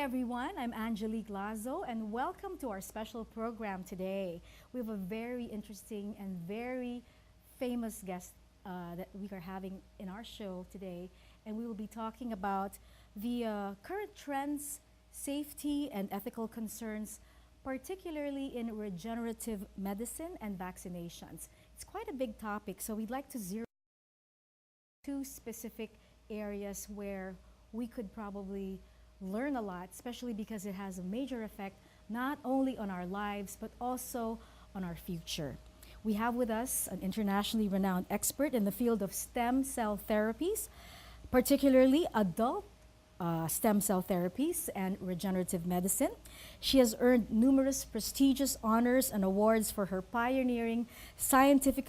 everyone, I'm Angelique Lazo and welcome to our special program today. We have a very interesting and very famous guest that we are having in our show today, and we will be talking about the current trends, safety, and ethical concerns, particularly in regenerative medicine and vaccinations. It's quite a big topic, so we'd like to zero two specific areas where we could probably learn a lot, especially because it has a major effect not only on our lives but also on our future. We have with us an internationally renowned expert in the field of stem cell therapies, particularly adult stem cell therapies and regenerative medicine. She has earned numerous prestigious honors and awards for her pioneering scientific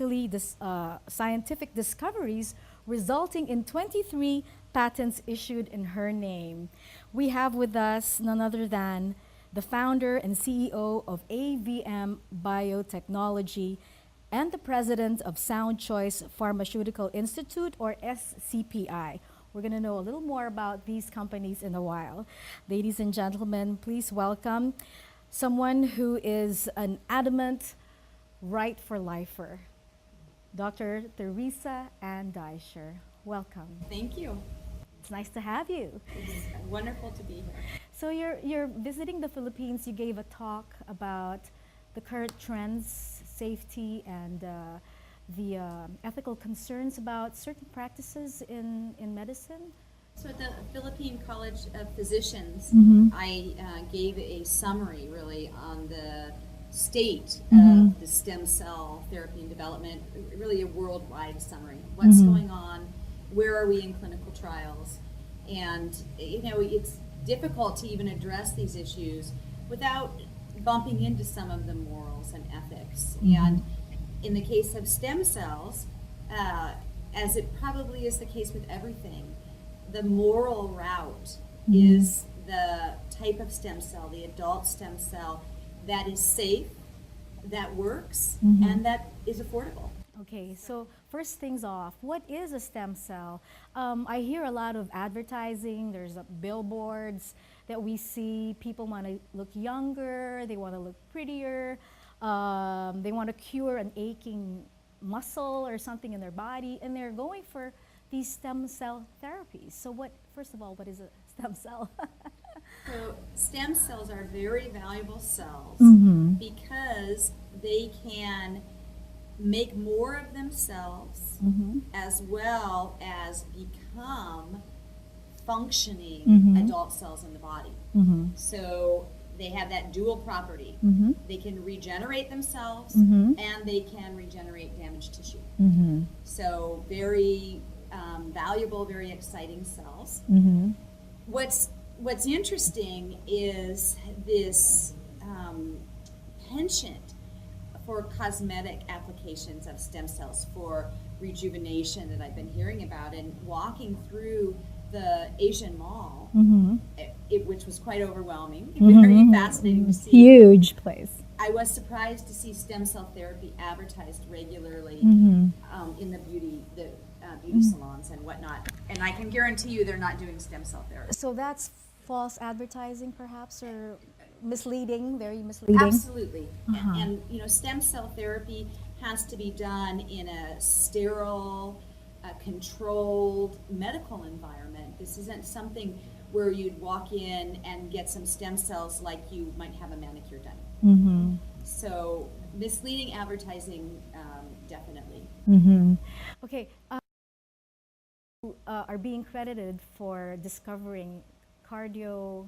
discoveries, resulting in 23 patents issued in her name. We have with us none other than the founder and CEO of AVM Biotechnology and the president of Sound Choice Pharmaceutical Institute, or SCPI. We're going to know a little more about these companies in a while. Ladies and gentlemen, please welcome someone who is an adamant right for lifer, Dr. Teresa Ann Deischer. Welcome. Thank you. It's nice to have you. It's wonderful to be here. So you're visiting the Philippines. You gave a talk about the current trends, safety, and the ethical concerns about certain practices in medicine. So at the Philippine College of Physicians, I gave a summary really on the state of the stem cell therapy and development, really a worldwide summary. What's going on? Where are we in clinical trials? And it's difficult to even address these issues without bumping into some of the morals and ethics. And in the case of stem cells, as it probably is the case with everything, the moral route is the type of stem cell, the adult stem cell, that is safe, that works, and that is affordable. Okay, so first things off, what is a stem cell? I hear a lot of advertising, there's billboards that we see. People want to look younger, they want to look prettier, they want to cure an aching muscle or something in their body, and they're going for these stem cell therapies. So first of all, what is a stem cell? So stem cells are very valuable cells because they can make more of themselves as well as become functioning adult cells in the body. So they have that dual property. They can regenerate themselves and they can regenerate damaged tissue. So very valuable, very exciting cells. What's interesting is this penchant for cosmetic applications of stem cells for rejuvenation that I've been hearing about, and walking through the Asian Mall, which was quite overwhelming, very fascinating to see. Huge place. I was surprised to see stem cell therapy advertised regularly in the beauty salons and whatnot. And I can guarantee you they're not doing stem cell therapy. So that's false advertising perhaps, or misleading, very misleading? Absolutely. And stem cell therapy has to be done in a sterile, controlled medical environment. This isn't something where you'd walk in and get some stem cells like you might have a manicure done. So misleading advertising, definitely. Okay, are being credited for discovering cardio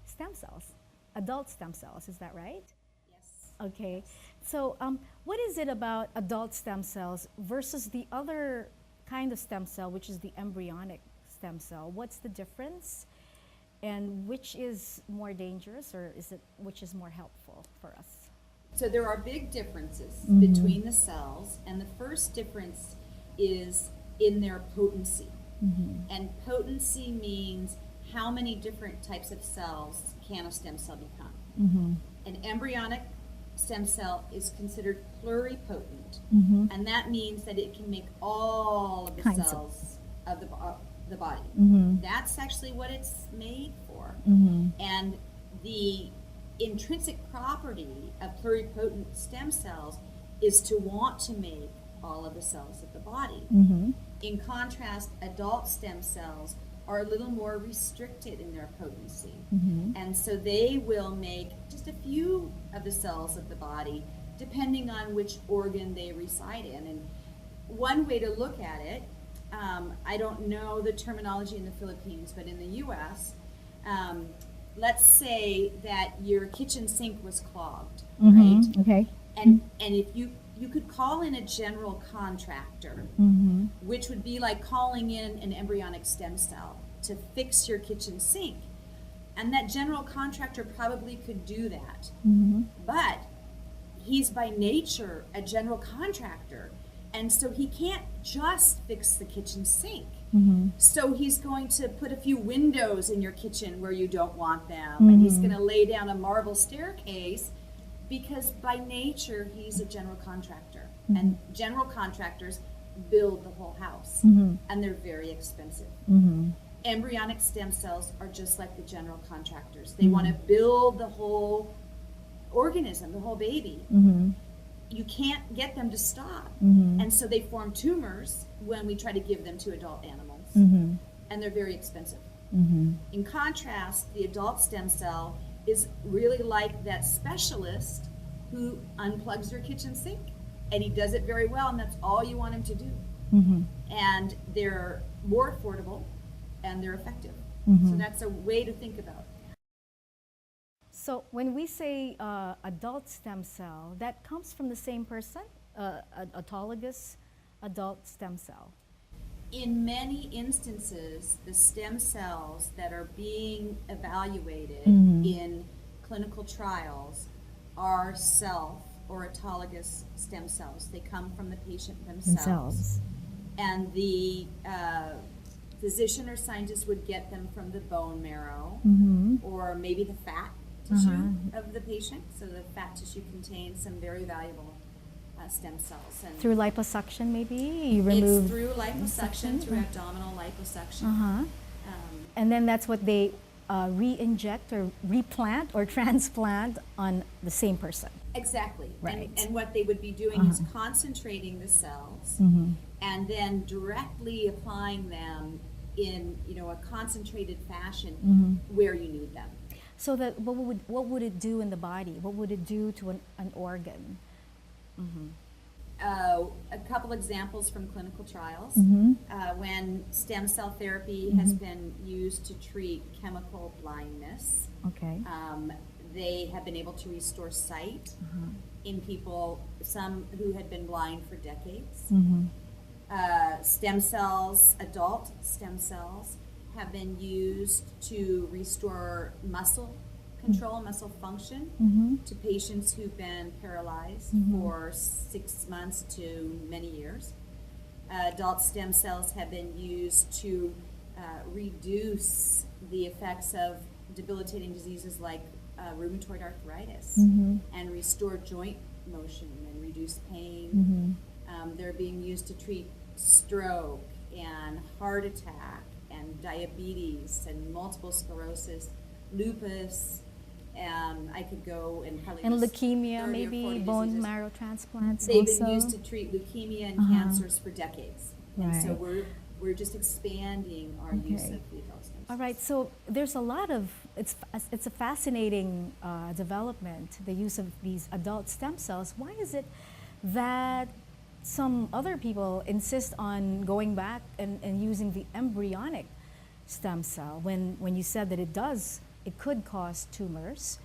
stem cells, adult stem cells, is that right? Yes. Okay, so what is it about adult stem cells versus the other kind of stem cell, which is the embryonic stem cell? What's the difference, and which is more dangerous, or which is more helpful for us? So there are big differences between the cells, and the first difference is in their potency. And potency means how many different types of cells can a stem cell become. An embryonic stem cell is considered pluripotent, and that means that it can make all of the cells of the body. That's actually what it's made for. more. Mm-hmm. And the intrinsic property of pluripotent stem cells is to want to make all of the cells of the body. Mm-hmm. In contrast, adult stem cells are a little more restricted in their potency. Mm-hmm. And so they will make just a few of the cells of the body, depending on which organ they reside in. And one way to look at it, I don't know the terminology in the Philippines, but in the US, let's say that your kitchen sink was clogged, right? Okay. And if you could call in a general contractor, Mm-hmm. which would be like calling in an embryonic stem cell to fix your kitchen sink. And that general contractor probably could do that. Mm-hmm. But he's by nature a general contractor. And so he can't just fix the kitchen sink. Mm-hmm. So he's going to put a few windows in your kitchen where you don't want them. And he's going to lay down a marble staircase because by nature he's a general contractor. And general contractors build the whole house. And they're very expensive. Embryonic stem cells are just like the general contractors. They want to build the whole organism, the whole baby. You can't get them to stop. And so they form tumors when we try to give them to adult animals. And they're very expensive. In contrast, the adult stem cell is really like that specialist who unplugs your kitchen sink. And he does it very well, and that's all you want him to do. And they're more affordable, and they're effective. So that's a way to think about it. So when we say adult stem cell, that comes from the same person, autologous adult stem cell. In many instances, the stem cells that are being evaluated in clinical trials are self or autologous stem cells. They come from the patient themselves. And the physician or scientist would get them from the bone marrow or maybe the fat tissue of the patient. So the fat tissue contains some very valuable stem cells. And Through liposuction, maybe? You remove it's through liposuction, through abdominal liposuction. And then that's what they re-inject or replant or transplant on the same person. Exactly. Right. And what they would be doing is concentrating the cells and then directly applying them in a concentrated fashion where you need them. So that what would it do in the body? What would it do to an organ? A couple examples from clinical trials. When stem cell therapy has been used to treat chemical blindness, Okay. they have been able to restore sight in people, some who had been blind for decades. Stem cells, adult stem cells, have been used to restore muscle control, muscle function to patients who've been paralyzed for 6 months to many years. Adult stem cells have been used to reduce the effects of debilitating diseases like rheumatoid arthritis and restore joint motion and reduce pain. They're being used to treat stroke and heart attack and diabetes and multiple sclerosis, lupus, and I could go and probably And list leukemia, 30 or maybe 40 bone diseases. marrow transplants. They've also. been used to treat leukemia and cancers for decades. And so Right. we're just expanding our use Okay. of the adult stem cells. All right, so there's a lot of, it's a fascinating development, the use of these adult stem cells. Why is it that some other people insist on going back and using the embryonic stem cell when you said that it could cause tumors?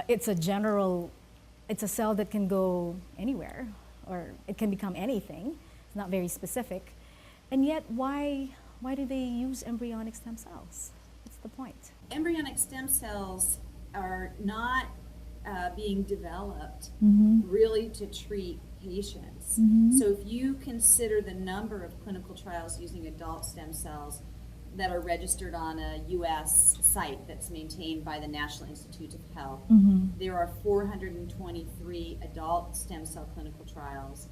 It's a cell that can go anywhere, or it can become anything. It's not very specific. And yet, why do they use embryonic stem cells? What's the point? Embryonic stem cells are not being developed really to treat patients. So if you consider the number of clinical trials using adult stem cells that are registered on a U.S. site that's maintained by the National Institutes of Health, there are 423 adult stem cell clinical trials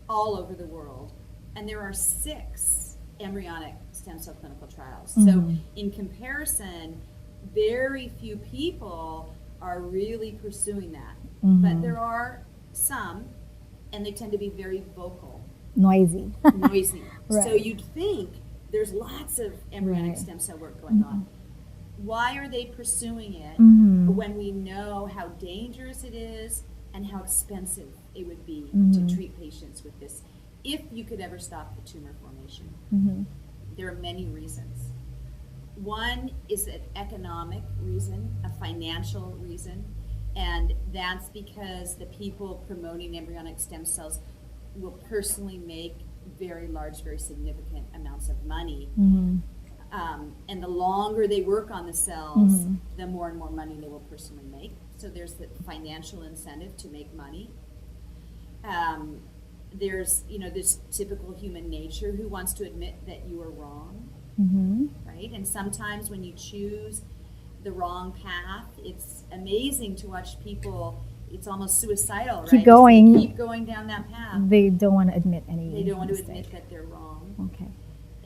all over the world. And there are 6 embryonic stem cell clinical trials. Mm-hmm. So in comparison, very few people are really pursuing that. Mm-hmm. But there are some, and they tend to be very vocal. Noisy. Noisy. Right. So you'd think there's lots of embryonic Right. stem cell work going on. Why are they pursuing it Mm-hmm. when we know how dangerous it is and how expensive it would be Mm-hmm. to treat patients with this if you could ever stop the tumor formation? Mm-hmm. There are many reasons. One is an economic reason, a financial reason, and that's because the people promoting embryonic stem cells will personally make very large, very significant amounts of money. Mm-hmm. And the longer they work on the cells, Mhm. the more and more money they will personally make. So there's the financial incentive to make money. There's, this typical human nature who wants to admit that you are wrong, Mm-hmm. right? And sometimes when you choose the wrong path, it's amazing to watch people. It's almost suicidal, Keep right? going. They keep going down that path. They don't want to admit any They don't want to mistake. admit that they're wrong. Okay.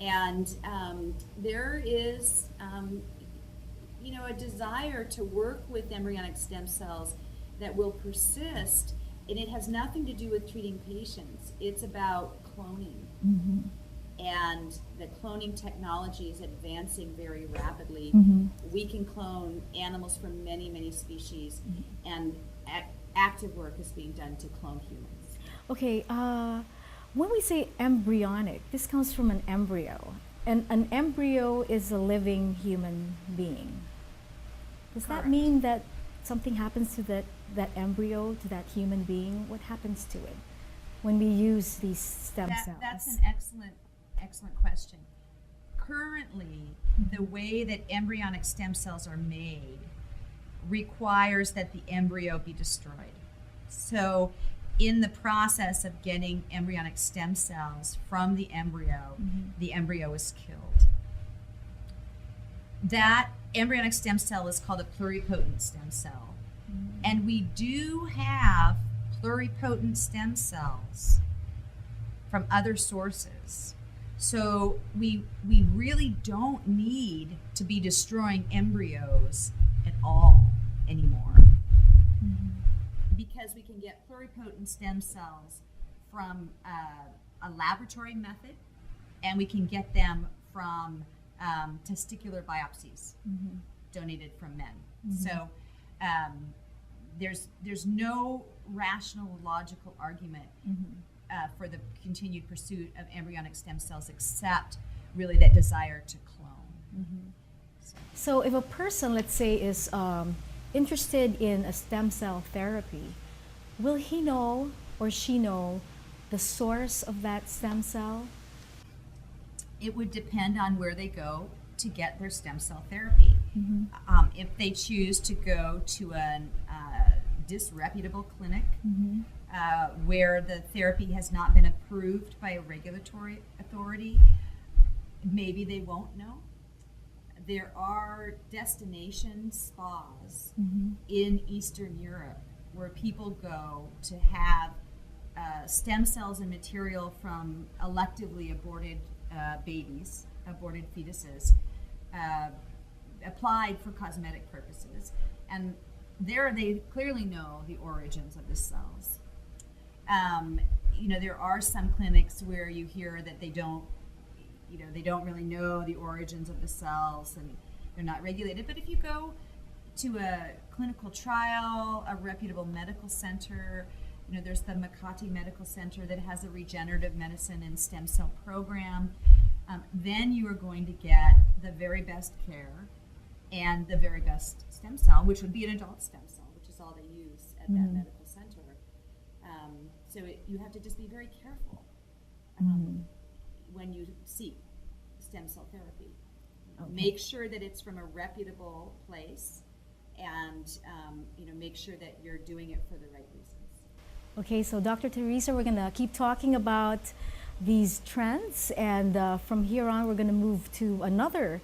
And there is, a desire to work with embryonic stem cells that will persist, and it has nothing to do with treating patients. It's about cloning. Mm-hmm. And the cloning technology is advancing very rapidly. Mm-hmm. We can clone animals from many, many species, and active work is being done to clone humans. Okay, when we say embryonic, this comes from an embryo. And an embryo is a living human being. Does Correct. that mean that something happens to that embryo, to that human being? What happens to it when we use these stem cells? That's an excellent question. Currently, the way that embryonic stem cells are made requires that the embryo be destroyed. So in the process of getting embryonic stem cells from the embryo is killed. That embryonic stem cell is called a pluripotent stem cell. And we do have pluripotent stem cells from other sources. So we really don't need to be destroying embryos at all anymore. Because we can get pluripotent stem cells from a laboratory method, and we can get them from testicular biopsies donated from men. So there's no rational, logical argument for the continued pursuit of embryonic stem cells except really that desire to clone. So if a person, let's say, is interested in a stem cell therapy, will he know or she know the source of that stem cell? It would depend on where they go to get their stem cell therapy. If they choose to go to a disreputable clinic where the therapy has not been approved by a regulatory authority, maybe they won't know. There are destination spas in Eastern Europe where people go to have stem cells and material from electively aborted babies, aborted fetuses, applied for cosmetic purposes. And there they clearly know the origins of the cells. There are some clinics where you hear that they don't really know the origins of the cells and they're not regulated. But if you go to a clinical trial, a reputable medical center, there's the Makati Medical Center that has a regenerative medicine and stem cell program, then you are going to get the very best care and the very best stem cell, which would be an adult stem cell, which is all they use at that medical center. You have to just be very careful when you seek stem cell therapy. Okay. Make sure that it's from a reputable place, and make sure that you're doing it for the right reasons. Okay, so Dr. Teresa, we're going to keep talking about these trends, and from here on, we're going to move to another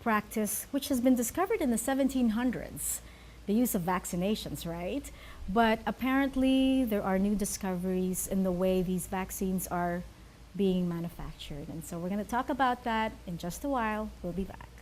practice which has been discovered in the 1700s, the use of vaccinations, right? But apparently, there are new discoveries in the way these vaccines are being manufactured. And so we're going to talk about that in just a while. We'll be back.